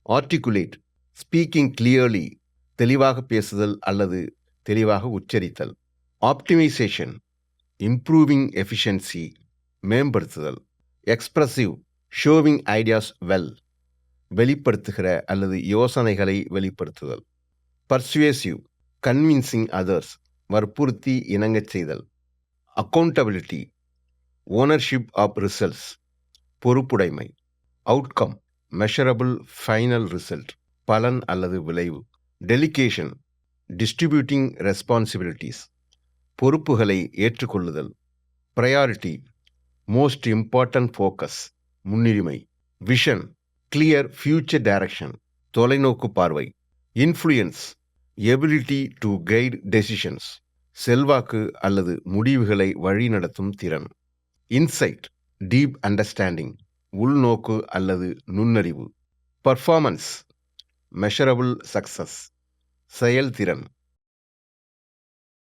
Articulate, speaking clearly, தெளிவாக பேசுதல் அல்லது தெளிவாக உச்சரித்தல். ஆப்டிமைசேஷன், இம்ப்ரூவிங் எஃபிஷியன்சி, மேம்படுத்துதல். எக்ஸ்பிரசிவ், ஷோவிங் ஐடியாஸ் வெல், வெளிப்படுத்துகிற அல்லது யோசனைகளை வெளிப்படுத்துதல். பர்சுவேசிவ், கன்வின்சிங் அதர்ஸ், வற்புறுத்தி இணங்கச் செய்தல். அக்கௌண்டபிலிட்டி, ஓனர்ஷிப் ஆஃப் ரிசல்ட்ஸ், பொறுப்புடைமை. அவுட்கம், மெஷரபிள் ஃபைனல் ரிசல்ட், பலன் அல்லது விளைவு. டெலிகேஷன், டிஸ்ட்ரிபியூட்டிங் ரெஸ்பான்சிபிலிட்டிஸ், பொறுப்புகளை ஏற்றுக்கொள்ளுதல். ப்ரையாரிட்டி, மோஸ்ட் இம்பார்ட்டன்ட் ஃபோக்கஸ், முன்னுரிமை. விஷன், கிளியர் ஃபியூச்சர் டைரக்ஷன், தொலைநோக்கு பார்வை. Influence, ability to guide decisions, செல்வாக்கு அல்லது முடிவுகளை வழிநடத்தும் திறன். இன்சைட், டீப் அண்டர்ஸ்டாண்டிங், உள்நோக்கு அல்லது நுண்ணறிவு. பர்ஃபார்மன்ஸ், மெஷரபிள் சக்சஸ், செயல்திறன்,